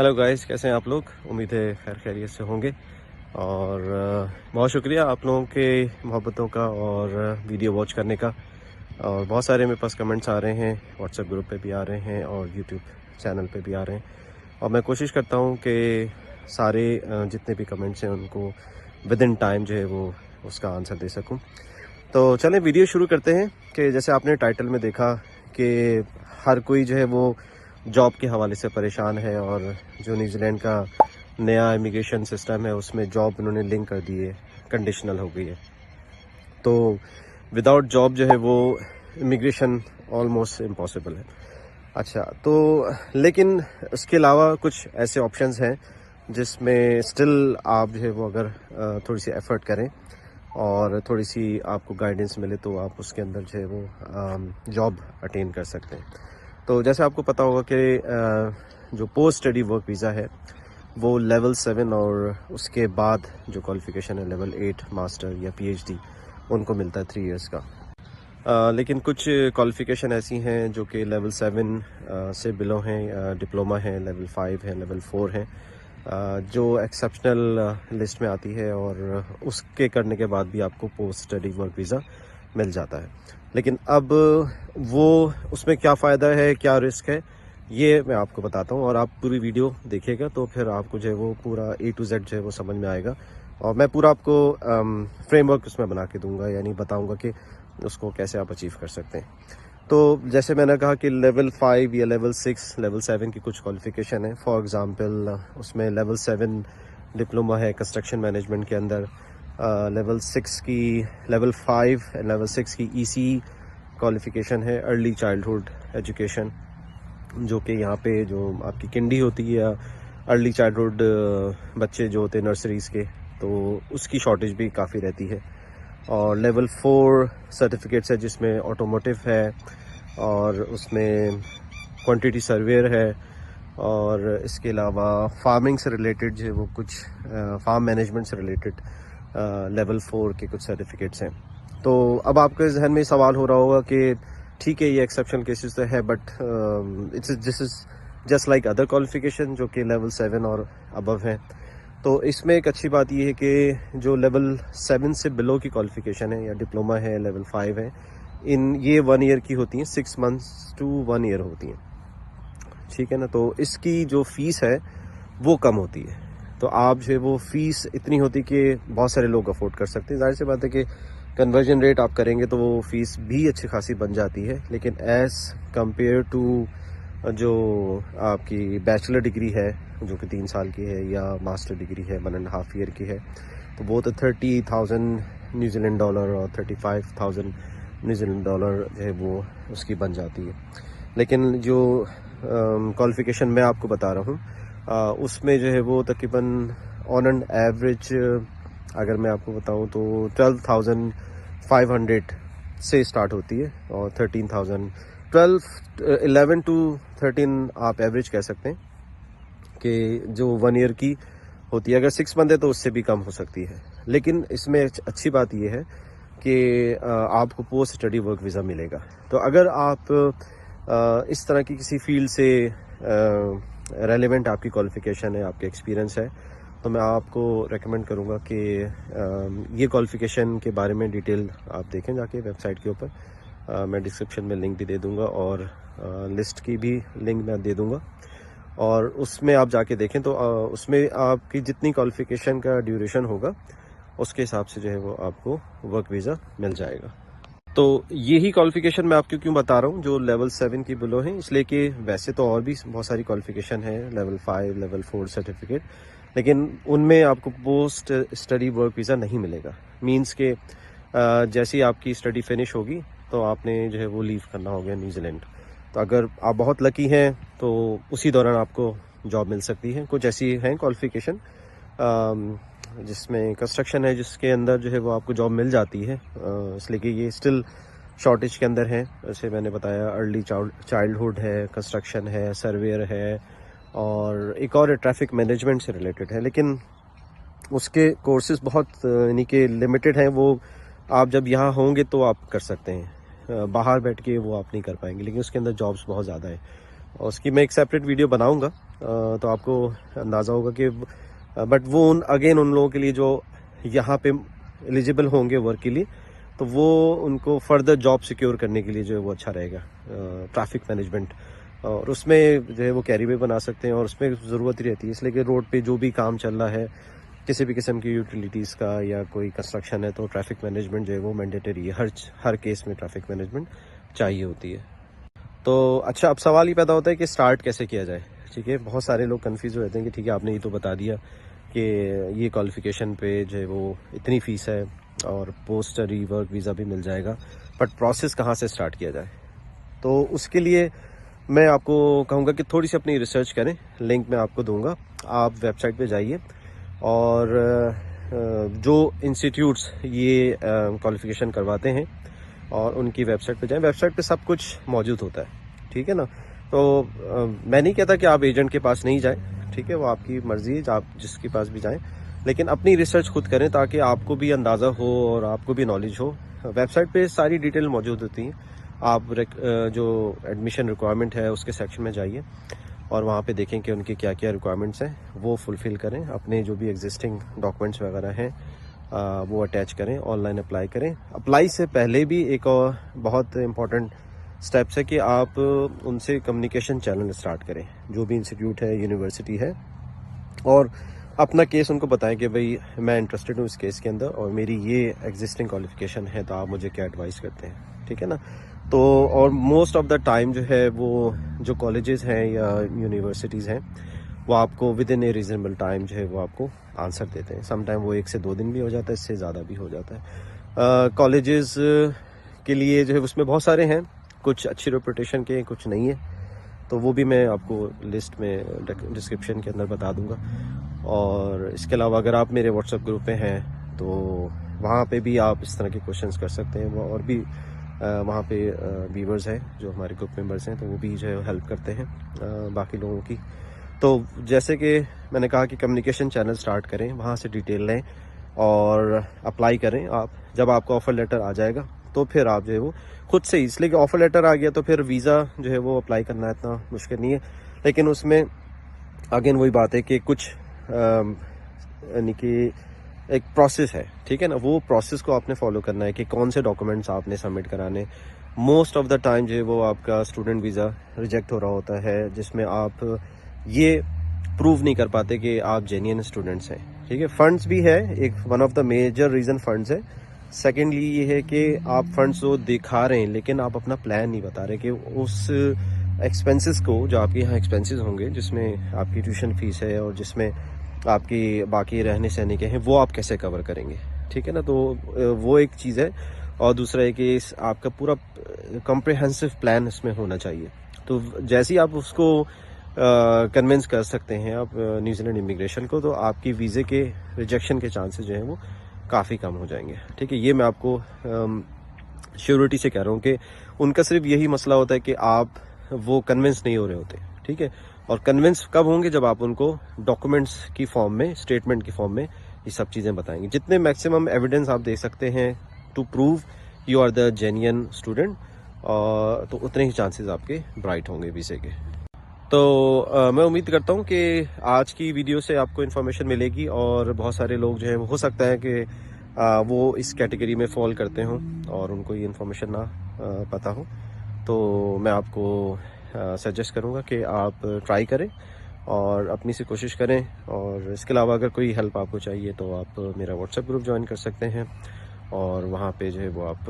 Hello guys, कैसे हैं आप लोग। उम्मीद है खैर खैरियत से होंगे और बहुत शुक्रिया आप लोगों के मोहब्बतों का और वीडियो वॉच करने का। और बहुत सारे मेरे पास कमेंट्स आ रहे हैं, व्हाट्सएप ग्रुप पे भी आ रहे हैं और यूट्यूब चैनल पे भी आ रहे हैं। और मैं कोशिश करता हूँ कि सारे जितने भी कमेंट्स हैं उनको विद इन टाइम जो है वो उसका आंसर दे सकूँ। तो चलें वीडियो शुरू करते हैं। कि जैसे आपने टाइटल में देखा कि हर कोई जो है वो जॉब के हवाले से परेशान है और जो न्यूजीलैंड का नया इमिग्रेशन सिस्टम है उसमें जॉब उन्होंने लिंक कर दी है, कंडीशनल हो गई है। तो विदाउट जॉब जो है वो इमिग्रेशन ऑलमोस्ट इम्पॉसिबल है। अच्छा, तो लेकिन इसके अलावा कुछ ऐसे ऑप्शंस हैं जिसमें स्टिल आप जो है वो अगर थोड़ी सी एफर्ट करें और थोड़ी सी आपको गाइडेंस मिले तो आप उसके अंदर जो है वो जॉब अटेन कर सकते हैं। तो जैसे आपको पता होगा कि जो पोस्ट स्टडी वर्क वीज़ा है वो लेवल 7 और उसके बाद जो क्वालिफ़िकेशन है लेवल 8 मास्टर या पीएचडी उनको मिलता है 3 इयर्स का। लेकिन कुछ क्वालिफ़िकेशन ऐसी हैं जो कि लेवल 7 से बिलो हैं, डिप्लोमा है, लेवल 5 है, लेवल 4 है, जो एक्सेप्शनल लिस्ट में आती है और उसके करने के बाद भी आपको पोस्ट स्टडी वर्क वीज़ा मिल जाता है। लेकिन अब वो उसमें क्या फ़ायदा है, क्या रिस्क है, ये मैं आपको बताता हूँ और आप पूरी वीडियो देखिएगा तो फिर आपको जो है वो पूरा A to Z जो है वो समझ में आएगा। और मैं पूरा आपको फ्रेमवर्क उसमें बना के दूंगा, यानी बताऊंगा कि उसको कैसे आप अचीव कर सकते हैं। तो जैसे मैंने कहा कि लेवल 5 या लेवल 6, लेवल 7 की कुछ क्वालिफ़िकेशन है। फॉर एग्ज़ाम्पल उसमें लेवल 7 डिप्लोमा है कंस्ट्रक्शन मैनेजमेंट के अंदर, लेवल 6 की, लेवल 5 लेवल 6 की EC क्वालिफ़िकेशन है, अर्ली चाइल्डहुड एजुकेशन, जो कि यहाँ पे जो आपकी किंडी होती है या अर्ली चाइल्डहुड बच्चे जो होते हैं नर्सरीज़ के, तो उसकी शॉर्टेज भी काफ़ी रहती है। और लेवल 4 सर्टिफिकेट्स है जिसमें ऑटोमोटिव है और उसमें क्वांटिटी सर्वेयर है और इसके अलावा फार्मिंग से रिलेटेड जो है वो कुछ फार्म मैनेजमेंट से रिलेटेड लेवल 4 के कुछ सर्टिफिकेट्स हैं। तो अब आपके जहन में सवाल हो रहा होगा कि ठीक है ये एक्सेप्शनल केसेस तो है but this is just like other qualification जो कि लेवल 7 और अबव है। तो इसमें एक अच्छी बात ये है कि जो लेवल 7 से बिलो की क्वालिफिकेशन है या डिप्लोमा है, लेवल 5 है, ये 1 ईयर की होती हैं, 6 मंथ्स टू 1 ईयर होती हैं, ठीक है ना। तो इसकी जो फ़ीस है वो कम होती है। तो आप जो है वो फ़ीस इतनी होती कि बहुत सारे लोग अफोर्ड कर सकते हैं। ज़ाहिर सी बात है कि कन्वर्जन रेट आप करेंगे तो वो फ़ीस भी अच्छी खासी बन जाती है, लेकिन एज़ कम्पेयर टू जो आपकी बैचलर डिग्री है जो कि 3 साल की है या मास्टर डिग्री है 1.5 ईयर की है, तो वो तो 30,000 न्यूजीलैंड डॉलर और 35,000 न्यूजीलैंड डॉलर जो है वो उसकी बन जाती है। लेकिन जो क्वालिफ़िकेशन मैं आपको बता रहा हूँ उसमें जो है वो तकरीबन ऑन एन एवरेज अगर मैं आपको बताऊं तो 12,500 से स्टार्ट होती है और 11 टू 13 आप एवरेज कह सकते हैं कि जो 1 ईयर की होती है। अगर 6 मंथ है तो उससे भी कम हो सकती है। लेकिन इसमें अच्छी बात यह है कि आपको पोस्ट स्टडी वर्क वीज़ा मिलेगा। तो अगर आप इस तरह की किसी फील्ड से रेलेवेंट आपकी क्वालिफ़िकेशन है, आपके एक्सपीरियंस है, तो मैं आपको रेकमेंड करूँगा कि ये क्वालिफ़िकेशन के बारे में डिटेल आप देखें जाके वेबसाइट के ऊपर। मैं डिस्क्रिप्शन में लिंक भी दे दूँगा और लिस्ट की भी लिंक मैं दे दूँगा और उसमें आप जाके देखें। तो उसमें आपकी जितनी क्वालिफ़िकेशन का ड्यूरेशन होगा उसके हिसाब से जो है वो आपको वर्क वीज़ा मिल जाएगा। तो यही क्वालिफ़िकेशन मैं आपको क्यों बता रहा हूँ जो लेवल 7 की बिलो है, इसलिए कि वैसे तो और भी बहुत सारी क्वालिफ़िकेशन है, लेवल 5 लेवल 4 सर्टिफिकेट, लेकिन उनमें आपको पोस्ट स्टडी वर्क वीज़ा नहीं मिलेगा। मींस के जैसे ही आपकी स्टडी फिनिश होगी तो आपने जो है वो लीव करना हो गया न्यूजीलैंड। तो अगर आप बहुत लकी हैं तो उसी दौरान आपको जॉब मिल सकती है। कुछ ऐसी हैं क्वालिफ़िकेशन जिसमें कंस्ट्रक्शन है जिसके अंदर जो है वो आपको जॉब मिल जाती है, इसलिए कि ये स्टिल शॉर्टेज के अंदर है। जैसे मैंने बताया अर्ली चाइल्डहुड है, कंस्ट्रक्शन है, सर्वेयर है और एक और ट्रैफिक मैनेजमेंट से रिलेटेड है, लेकिन उसके कोर्सेज बहुत यानी कि लिमिटेड हैं। वो आप जब यहाँ होंगे तो आप कर सकते हैं, बाहर बैठ के वो आप नहीं कर पाएंगे, लेकिन उसके अंदर जॉब्स बहुत ज़्यादा है और उसकी मैं एक सेपरेट वीडियो बनाऊंगा तो आपको अंदाज़ा होगा कि बट वो उन लोगों के लिए जो यहाँ पे एलिजिबल होंगे वर्क के लिए, तो वो उनको फर्दर जॉब सिक्योर करने के लिए जो है वो अच्छा रहेगा ट्रैफिक मैनेजमेंट। और उसमें जो है वो कैरी वे बना सकते हैं, और उसमें ज़रूरत ही रहती है, इसलिए कि रोड पे जो भी काम चल रहा है किसी भी किस्म की यूटिलिटीज़ का या कोई कंस्ट्रक्शन है, तो ट्रैफिक मैनेजमेंट जो है वो मैंडेटरी है। हर केस में ट्रैफिक मैनेजमेंट चाहिए होती है। तो अच्छा, अब सवाल ये पैदा होता है कि स्टार्ट कैसे किया जाए। ठीक है, बहुत सारे लोग कंफ्यूज हो जाते हैं कि ठीक है आपने ये तो बता दिया कि ये क्वालिफिकेशन पे जो है वो इतनी फ़ीस है और पोस्ट स्टडी वर्क वीज़ा भी मिल जाएगा, बट प्रोसेस कहाँ से स्टार्ट किया जाए। तो उसके लिए मैं आपको कहूँगा कि थोड़ी सी अपनी रिसर्च करें। लिंक मैं आपको दूंगा, आप वेबसाइट पे जाइए और जो इंस्टीट्यूट्स ये क्वालिफिकेशन करवाते हैं और उनकी वेबसाइट पे जाएं। वेबसाइट पे सब कुछ मौजूद होता है, ठीक है ना। तो मैं नहीं कहता कि आप एजेंट के पास नहीं जाएं, ठीक है, वो आपकी मर्ज़ी है, आप जिसके पास भी जाएं, लेकिन अपनी रिसर्च खुद करें ताकि आपको भी अंदाज़ा हो और आपको भी नॉलेज हो। वेबसाइट पे सारी डिटेल मौजूद होती हैं। आप जो एडमिशन रिक्वायरमेंट है उसके सेक्शन में जाइए और वहाँ पे देखें कि उनकी क्या क्या रिक्वायरमेंट्स हैं, वो फुलफ़िल करें। अपने जो भी एग्जिस्टिंग डॉक्यूमेंट्स वगैरह हैं वो अटैच करें, ऑनलाइन अप्लाई करें। अप्लाई से पहले भी एक और बहुत इम्पॉर्टेंट स्टेप्स है कि आप उनसे कम्युनिकेशन चैनल स्टार्ट करें, जो भी इंस्टीट्यूट है, यूनिवर्सिटी है, और अपना केस उनको बताएं कि भाई मैं इंटरेस्टेड हूँ इस केस के अंदर और मेरी ये एग्जिस्टिंग क्वालिफिकेशन है, तो आप मुझे क्या एडवाइस करते हैं, ठीक है ना। तो और मोस्ट ऑफ द टाइम जो है वो जो कॉलेजेस हैं या यूनिवर्सिटीज़ हैं वो आपको with in A reasonable time जो है वो आपको आंसर देते हैं। सम टाइम वो 1 से 2 दिन भी हो जाता है, इससे ज़्यादा भी हो जाता है। कॉलेजेस के लिए जो है उसमें बहुत सारे हैं, कुछ अच्छी रेपुटेशन के, कुछ नहीं है, तो वो भी मैं आपको लिस्ट में डिस्क्रिप्शन के अंदर बता दूंगा। और इसके अलावा अगर आप मेरे व्हाट्सएप ग्रुप में हैं तो वहाँ पे भी आप इस तरह के क्वेश्चंस कर सकते हैं। और भी वहाँ पे व्यूअर्स हैं जो हमारे ग्रुप मेंबर्स हैं, तो वो भी जो है हेल्प करते हैं बाकी लोगों की। तो जैसे कि मैंने कहा कि कम्युनिकेशन चैनल स्टार्ट करें, वहाँ से डिटेल लें और अप्लाई करें। आप जब आपका ऑफ़र लेटर आ जाएगा तो फिर आप जो है वो खुद से, इसलिए कि ऑफ़र लेटर आ गया तो फिर वीज़ा जो है वो अप्लाई करना इतना मुश्किल नहीं है, लेकिन उसमें अगेन वही बात है कि कुछ यानी कि एक प्रोसेस है, ठीक है ना। वो प्रोसेस को आपने फॉलो करना है कि कौन से डॉक्यूमेंट्स आपने सबमिट कराने। मोस्ट ऑफ द टाइम जो है वो आपका स्टूडेंट वीज़ा रिजेक्ट हो रहा होता है, जिसमें आप ये प्रूव नहीं कर पाते कि आप जेन्युइन स्टूडेंट्स हैं, ठीक है। फंड्स भी है, एक one of the major reason funds है। सेकेंडली ये है कि आप फंड्स तो दिखा रहे हैं लेकिन आप अपना प्लान नहीं बता रहे कि उस एक्सपेंसेस को, जो आपके यहाँ एक्सपेंसेस होंगे जिसमें आपकी ट्यूशन फीस है और जिसमें आपकी बाकी रहने सहने के हैं, वो आप कैसे कवर करेंगे, ठीक है ना। तो वो एक चीज़ है। और दूसरा है कि आपका पूरा कॉम्प्रिहेंसिव प्लान इसमें होना चाहिए। तो जैसे ही आप उसको कन्विंस कर सकते हैं आप न्यूजीलैंड इमिग्रेशन को, तो आपकी वीज़े के रिजेक्शन के चांसेस जो हैं वो काफ़ी कम हो जाएंगे, ठीक है। ये मैं आपको श्योरिटी से कह रहा हूँ कि उनका सिर्फ यही मसला होता है कि आप वो कन्विंस नहीं हो रहे होते, ठीक है। और कन्विंस कब होंगे, जब आप उनको डॉक्यूमेंट्स की फॉर्म में, स्टेटमेंट की फॉर्म में ये सब चीज़ें बताएंगे। जितने मैक्सिमम एविडेंस आप दे सकते हैं to prove you are the genuine student, तो उतने ही चांसेस आपके ब्राइट होंगे वीज़े के। तो मैं उम्मीद करता हूँ कि आज की वीडियो से आपको इन्फॉर्मेशन मिलेगी और बहुत सारे लोग जो है हो सकता है कि वो इस कैटेगरी में फॉल करते हों और उनको ये इन्फॉर्मेशन ना पता हो। तो मैं आपको सजेस्ट करूँगा कि आप ट्राई करें और अपनी से कोशिश करें। और इसके अलावा अगर कोई हेल्प आपको चाहिए तो आप मेरा व्हाट्सएप ग्रुप ज्वाइन कर सकते हैं और वहाँ पे जो है वो आप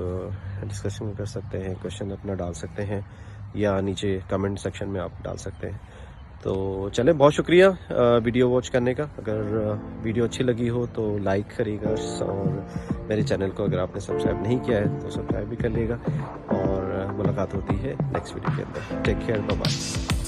डिस्कशन कर सकते हैं, क्वेश्चन अपना डाल सकते हैं या नीचे कमेंट सेक्शन में आप डाल सकते हैं। तो चलें, बहुत शुक्रिया वीडियो वॉच करने का। अगर वीडियो अच्छी लगी हो तो लाइक करिएगा और मेरे चैनल को अगर आपने सब्सक्राइब नहीं किया है तो सब्सक्राइब भी कर लीजिएगा। और मुलाकात होती है नेक्स्ट वीडियो के अंदर। Take care, bye bye.